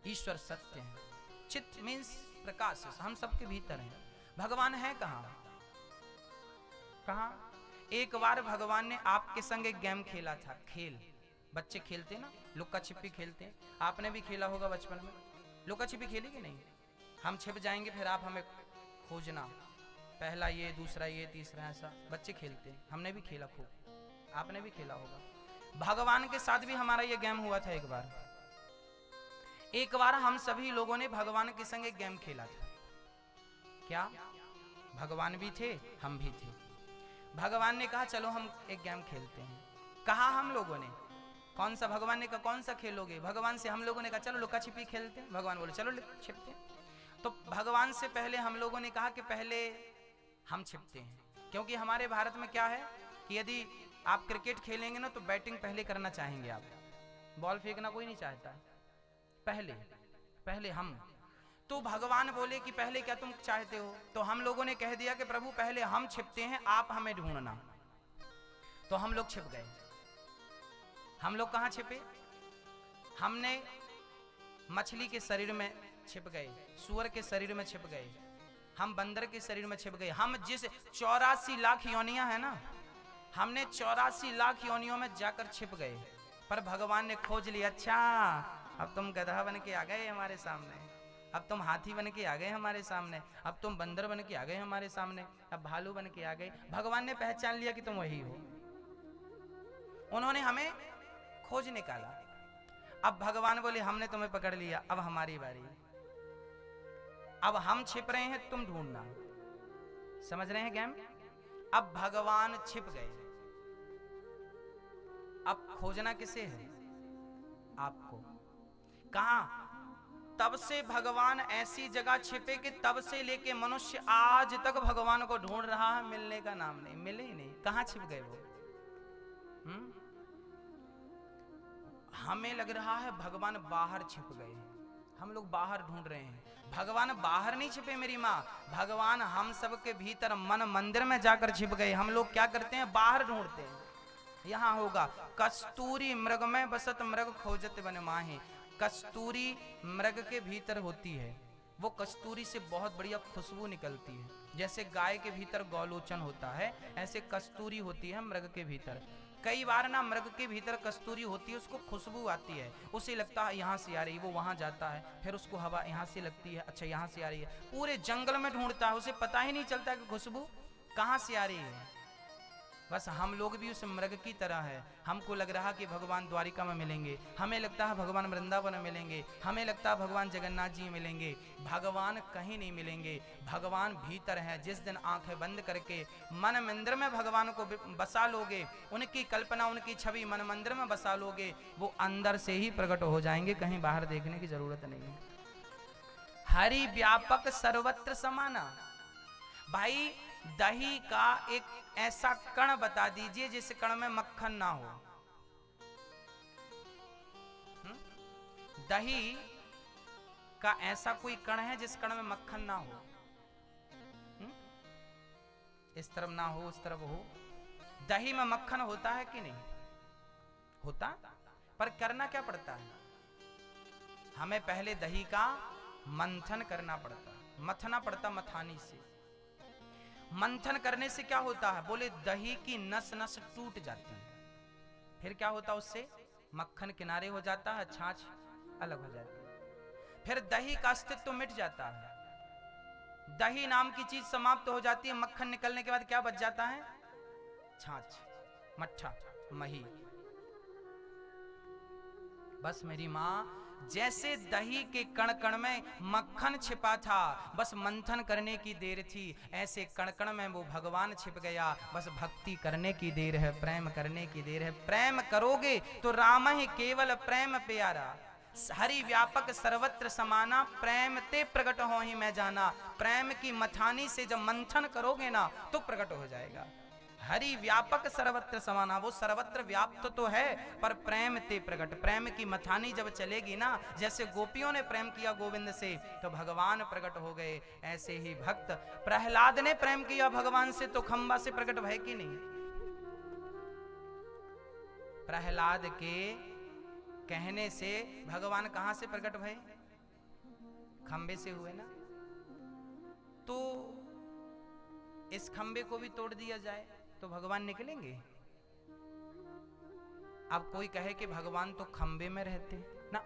ईश्वर सत्य है। चित्त मीन्स प्रकाश, हम सबके भीतर हैं। भगवान है कहाँ? कहाँ? एक बार भगवान ने आपके संग एक गेम खेला था। खेल बच्चे खेलते ना, लुक्का छिपी खेलते, आपने भी खेला होगा बचपन में। लुक्का छिपी खेली कि नहीं? हम छिप जाएंगे, फिर आप हमें खोजना, पहला ये, दूसरा ये, तीसरा, ऐसा बच्चे खेलते हैं। हमने भी खेला खूब, आपने भी खेला होगा। भगवान के साथ भी हमारा ये गेम हुआ था। एक बार हम सभी लोगों ने भगवान के संग एक गेम खेला था। क्या? भगवान भी थे, हम भी थे। भगवान ने कहा चलो हम एक गेम खेलते हैं। कहा हम लोगों ने, कौन सा? भगवान ने कहा कौन सा खेलोगे? भगवान से हम लोगों ने कहा चलो लुका छिपी खेलते हैं। भगवान बोले चलो छिपते हैं। तो भगवान से पहले हम लोगों ने कहा कि पहले हम छिपते हैं, क्योंकि हमारे भारत में क्या है कि यदि आप क्रिकेट खेलेंगे ना तो बैटिंग पहले करना चाहेंगे आप, बॉल फेंकना कोई नहीं चाहता है, पहले हम। तो भगवान बोले कि पहले क्या तुम चाहते हो? तो हम लोगों ने कह दिया कि प्रभु पहले हम छिपते हैं, आप हमें ढूंढना। तो हम लोग छिप गए। हम लोग कहाँ छिपे? हमने मछली के शरीर में छिप गए, सूअर के शरीर में छिप गए, हम बंदर के शरीर में छिप गए। हम जिस 84 लाख योनियां है ना, हमने 84 लाख योनियों में जाकर छिप गए। पर भगवान ने खोज लिया, अच्छा अब तुम गधा बन के आ गए हमारे सामने, अब तुम हाथी बन के आ गए हमारे सामने, अब तुम बंदर बन के आ गए हमारे सामने, अब भालू बन के आ गए। भगवान ने पहचान लिया कि तुम वही हो। उन्होंने हमें खोज निकाला। अब भगवान बोले हमने तुम्हें पकड़ लिया, अब हमारी बारी। अब हम छिप रहे हैं, तुम ढूंढना। समझ रहे हैं गेम? अब भगवान छिप गए, अब खोजना किसे है? आपको। कहां? तब से भगवान ऐसी जगह छिपे कि तब से लेके मनुष्य आज तक भगवान को ढूंढ रहा है, मिलने का नाम नहीं, मिले ही नहीं। कहां छिप गए वो? हमें लग रहा है भगवान बाहर छिप गए, हम लोग बाहर ढूंढ रहे हैं। भगवान बाहर नहीं छिपे मेरी माँ, भगवान हम सब के भीतर मन मंदिर में जाकर छिप गए। हम लोग क्या करते हैं? बाहर ढूंढते हैं। यहाँ होगा कस्तूरी मृग में बसत मृग खोजत बन माहे। कस्तूरी मृग के भीतर होती है, वो कस्तूरी से बहुत बढ़िया खुशबू निकलती है। जैसे गाय के भीतर गौलोचन होता है, ऐसे कस्तूरी होती है मृग के भीतर। कई बार ना मृग के भीतर कस्तूरी होती है, उसको खुशबू आती है, उसे लगता है यहाँ से आ रही है, वो वहाँ जाता है, फिर उसको हवा यहाँ से लगती है, अच्छा यहाँ से आ रही है। पूरे जंगल में ढूंढता है, उसे पता ही नहीं चलता कि खुशबू कहाँ से आ रही है। बस हम लोग भी उस मृग की तरह है। हमको लग रहा कि भगवान द्वारिका में मिलेंगे, हमें लगता है भगवान वृंदावन में मिलेंगे, हमें लगता है भगवान जगन्नाथ जी मिलेंगे। भगवान कहीं नहीं मिलेंगे, भगवान भीतर है। जिस दिन आंखें बंद करके मन मंदिर में भगवान को बसा लोगे, उनकी कल्पना, उनकी छवि मन मंदिर में बसा लोगे, वो अंदर से ही प्रकट हो जाएंगे, कहीं बाहर देखने की जरूरत नहीं है। हरि व्यापक सर्वत्र समाना। भाई दही का एक ऐसा कण बता दीजिए जिस कण में मक्खन ना हो। दही का ऐसा कोई कण है जिस कण में मक्खन ना हो? इस तरफ ना हो, उस तरफ हो। दही में मक्खन होता है कि नहीं होता? पर करना क्या पड़ता है? हमें पहले दही का मंथन करना पड़ता, मथना पड़ता मथानी से। मंथन करने से क्या होता है? बोले दही की नस नस टूट जाती है। फिर क्या होता है? उससे मक्खन किनारे हो जाता है, छाछ अलग हो जाती है, फिर दही का अस्तित्व मिट जाता है। दही नाम की चीज समाप्त हो जाती है। मक्खन निकलने के बाद क्या बच जाता है? छाछ, मट्ठा, मही। बस मेरी माँ, जैसे दही के कण कण में मक्खन छिपा था, बस मंथन करने की देर थी, ऐसे कण कण में वो भगवान छिप गया। बस भक्ति करने की देर है, प्रेम करने की देर है। प्रेम करोगे तो राम ही केवल प्रेम प्यारा। हरि व्यापक सर्वत्र समाना, प्रेम ते प्रकट हो ही मैं जाना। प्रेम की मथानी से जब मंथन करोगे ना तो प्रकट हो जाएगा। हरि व्यापक सर्वत्र समाना, वो सर्वत्र व्याप्त तो है पर प्रेम ते प्रकट। प्रेम की मथानी जब चलेगी ना, जैसे गोपियों ने प्रेम किया गोविंद से तो भगवान प्रकट हो गए, ऐसे ही भक्त प्रहलाद ने प्रेम किया भगवान से तो खंबा से प्रकट भय कि नहीं? प्रहलाद के कहने से भगवान कहां से प्रकट भय? खंबे से हुए ना, तो इस खंबे को भी तोड़ दिया जाए तो भगवान निकलेंगे? अब कोई कहे कि भगवान तो खंबे में रहते ना,